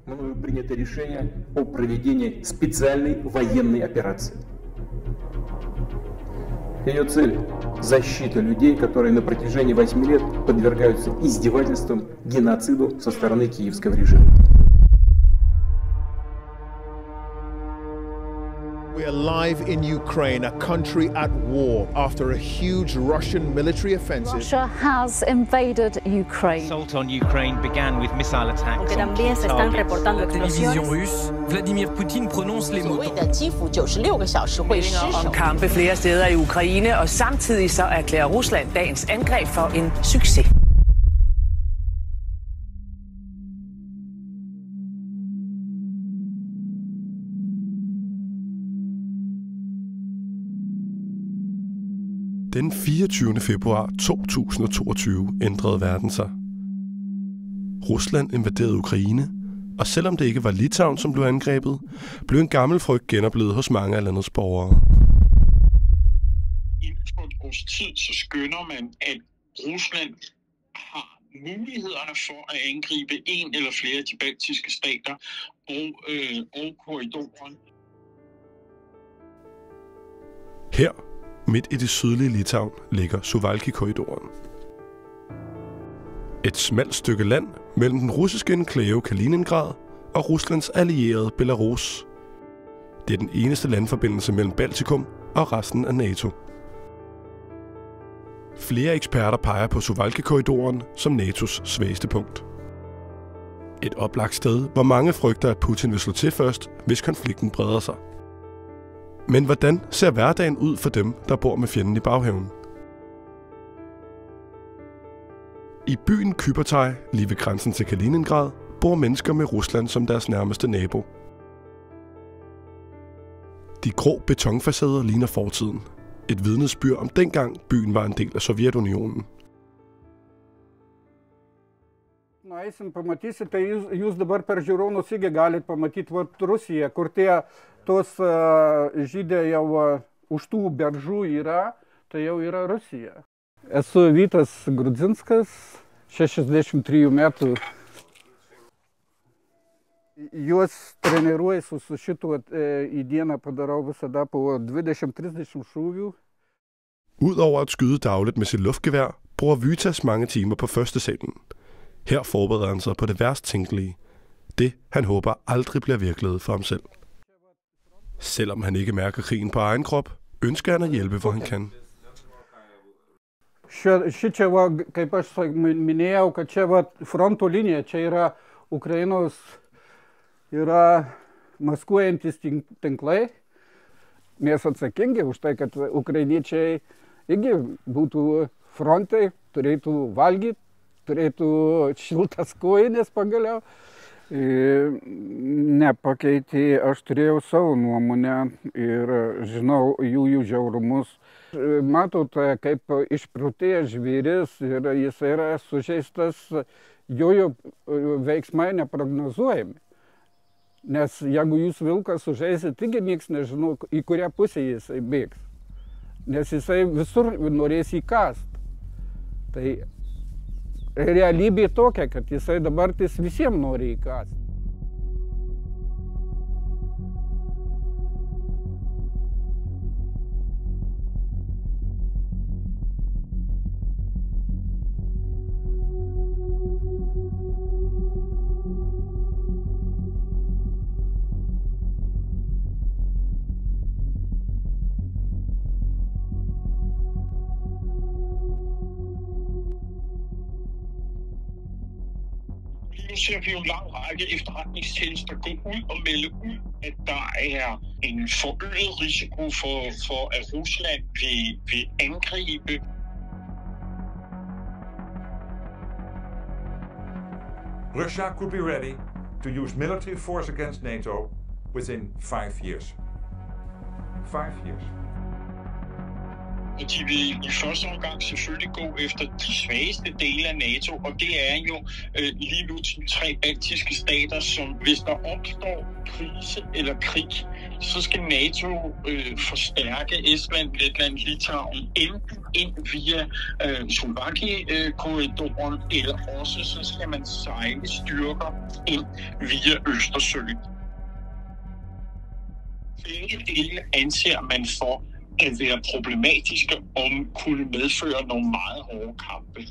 мною принято решение о проведении специальной военной операции. Ее цель – защита людей, которые на протяжении 8 лет подвергаются издевательствам, геноциду со стороны киевского режима. We are live in Ukraine, a country at war after a huge Russian military offensive. Russia has invaded Ukraine. Assault on Ukraine began with missile attacks. Aunque también se están reportando explosiones. russe, Vladimir Putin prononce les mots. Om kampe flere steder i Ukraine, og samtidig så erklærer Rusland dagens angreb for en succes. Den 24. februar 2022 ændrede verden sig. Rusland invaderede Ukraine, og selvom det ikke var Litauen, som blev angrebet, blev en gammel frygt genoplevet hos mange af landets borgere. Inden for et års tid, så skønner man, at Rusland har mulighederne for at angribe en eller flere af de baltiske stater og korridoren. Her, midt i det sydlige Litauen, ligger Suwalki-korridoren. Et smalt stykke land mellem den russiske enklave Kaliningrad og Ruslands allierede Belarus. Det er den eneste landforbindelse mellem Baltikum og resten af NATO. Flere eksperter peger på Suwalki-korridoren som NATO's svageste punkt. Et oplagt sted, hvor mange frygter, at Putin vil slå til først, hvis konflikten breder sig. Men hvordan ser hverdagen ud for dem, der bor med fjenden i baghaven? I byen Kybertai, lige ved grænsen til Kaliningrad, bor mennesker med Rusland som deres nærmeste nabo. De grå betonfacader ligner fortiden. Et vidnesbyrd om dengang byen var en del af Sovjetunionen. Eisim pamatysite, tai jūs dabar per žiūronus irgi galite pamatyti Rusiją, kur tie tos žydė jau už tų beržų yra, tai jau yra Rusija. Esu Vytas Grudzinskas, 63 metų. Juos treniruoju su šituo į dieną padarau visada po 20-30 šūvių. Udover at skyde dagligt med sit luftgevær, bruger Vytas mange timer på førstesalen. Her forbereder han sig på det værst tænkelige. Det, han håber aldrig bliver virkelighed for ham selv. Selvom han ikke mærker krigen på egen krop, ønsker han at hjælpe, hvor han kan. Šičia, kaip aš minėjau, kad čia fronto linija, čia yra Ukrainos yra maskuojantis tinklai. Mes atsakingi už tai, kad ukrainiečiai irgi būtų frontai, turėtų valgyti, turėtų šiltas kojines pagaliau. Nepakeitė, aš turėjau savo nuomonę ir žinau jų žiaurumus. Matote, kaip išprotėjęs žvėris ir jis yra sužeistas, jo veiksmai neprognozuojami. Nes jeigu jūs vilką sužeisit, taigi nieks nežino, į kurią pusę jisai bėgs. Nes jisai visur norės įkast. Tai realybė tokia, kad jisai dabar visiems nori įkasti. Nu ser vi jo en lang række efterretningstjenester gå ud og melde ud, at der er en forøget risiko for at Rusland vil angribe. Russia could be ready to use military force against NATO within 5 years. 5 years. Og de vil i første omgang selvfølgelig gå efter de svageste dele af NATO, og det er jo lige nu de 3 baltiske stater, som hvis der opstår krise eller krig, så skal NATO forstærke Estland, Letland, Litauen enten ind via Slovakia-korridoren, eller også så skal man sejle styrker ind via Østersøen. Begge dele anser man for at være problematiske og kunne medføre nogle meget hårde kampe.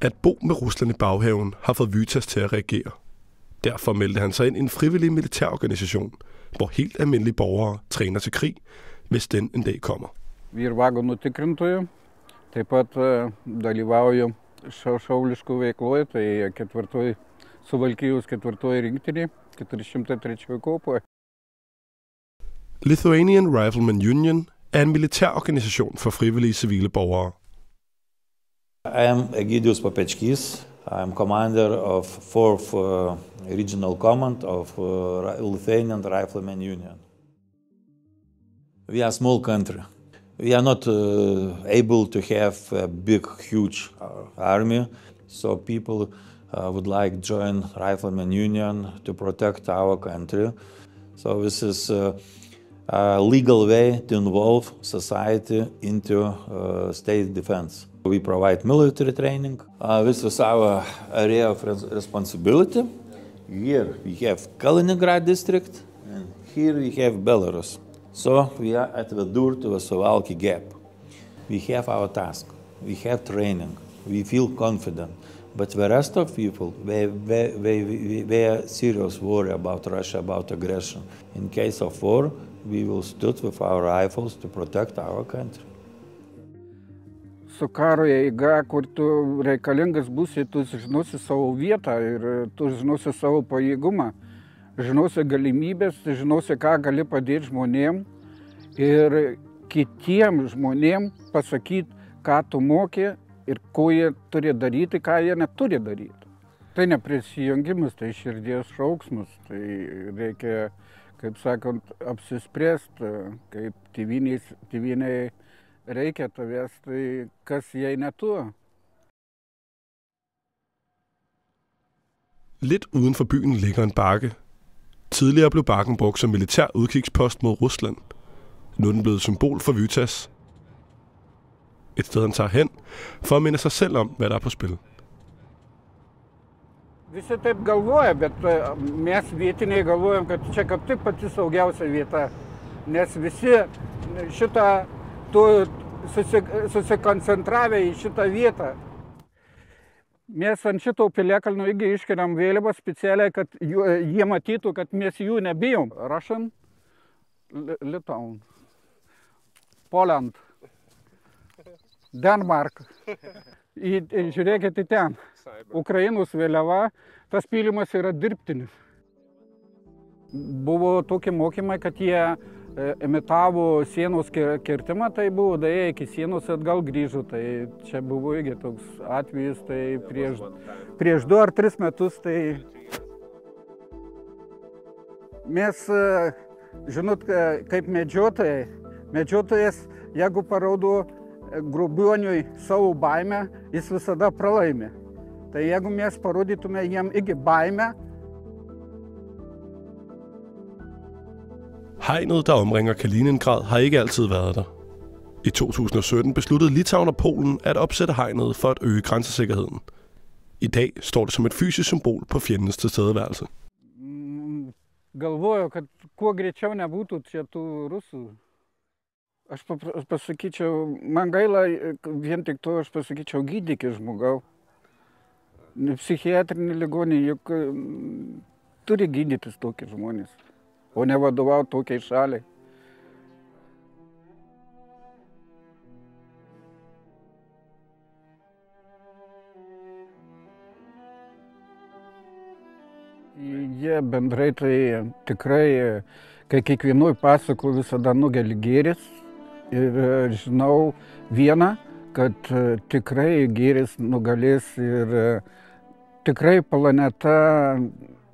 At bo med Rusland i baghaven har fået Vytas til at reagere. Derfor meldte han sig ind i en frivillig militærorganisation, hvor helt almindelige borgere træner til krig, hvis den en dag kommer. Vi vagonų tikrintojų, taip pat dalyvauju šauliškų veikloje, tai Suvalkijos 4. rinktinė, 403 kopoje. Lithuanian Rifleman Union er en militærorganisation for frivillige civile borgere. I am Egidijus Papečkys. I am commander of 4th Regional Command of Lithuanian Rifleman Union. We are a small country. We are not able to have a big, huge army, so people would like to join Rifleman Union to protect our country. So this is a legal way to involve society into state defense. We provide military training. This is our area of responsibility. Here we have Kaliningrad district, and here we have Belarus. So we are at the door to the Suwalki Gap. We have our task. We have training. We feel confident. But the rest of people, they are serious worry about Russia, about aggression. In case of war, we will stand with our rifles to protect our country. Su karo eiga, kur tu reikalingas būsi, tu žinosi savo vietą ir tu žinosi savo pajėgumą, žinosi galimybės, žinosi, ką gali padėti žmonėm ir kitiem žmonėm pasakyti, ką tu moki ir ko jie turi daryti, ką jie neturi daryti. Tai ne prisijungimas, tai širdies šauksmas, tai reikia, kaip sakant, apsispręsti, kaip tėvynei reikia tavęs, tai kas jei ne tu? Lidt uden for byen ligger en bakke. Tidligere blev bakken brugt som militær udkigspost mod Rusland. Nu er den blevet symbol for Vytas. Et sted han tager hen, for at minde sig selv om, hvad der er på spil. Visi taip galvoja, bet mes vietiniai galvojam, kad čia kaip tik pati saugiausia vieta, nes visi šitą susikoncentravę į šitą vietą. Mes ant šito piliakalnio irgi iškeliam vėliavą specialiai, kad jie matytų, kad mes jų nebijom. Russian, Litauen, Poland, Denmark. Žiūrėkite ten. Ukrainos vėliava, tas pylimas yra dirbtinis. Buvo tokie mokymai, kad jie imitavo sienos kirtimą, tai buvo daėję iki sienos atgal grįžo. Tai čia buvo irgi toks atvejis, tai prieš 2 ar 3 metus. Tai mes, žinot, kaip medžiotojas, jeigu parodo grobuoniui savo baimę, jis visada pralaimi. Tai jeigu mes parodytume jiem irgi baimę. Hegnet, der omringer Kaliningrad, har ikke altid været der. I 2017 besluttede Litauen og Polen at opsætte hegnet for at øge grænsesikkerheden. I dag står det som et fysisk symbol på fjendens tilstedeværelse. Galvoju, kad kuo greičiau nebūtų čia tų rusų. Aš pasakyčiau, man gaila, vien tik to aš pasakyčiau, gydykis žmogau. Psichiatrinė ligonė, juk turi gydytis tokie žmonės, o ne vadovauti tokiai šaliai. Jie bendrai tai tikrai, kai kiekvienoj pasakų visada nugali gėris. Ir žinau vieną, kad tikrai gėris nugalės ir tikrai planeta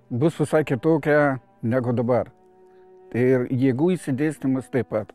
bus visai kitokia negu dabar. Ir jėgų įsidėstymas taip pat.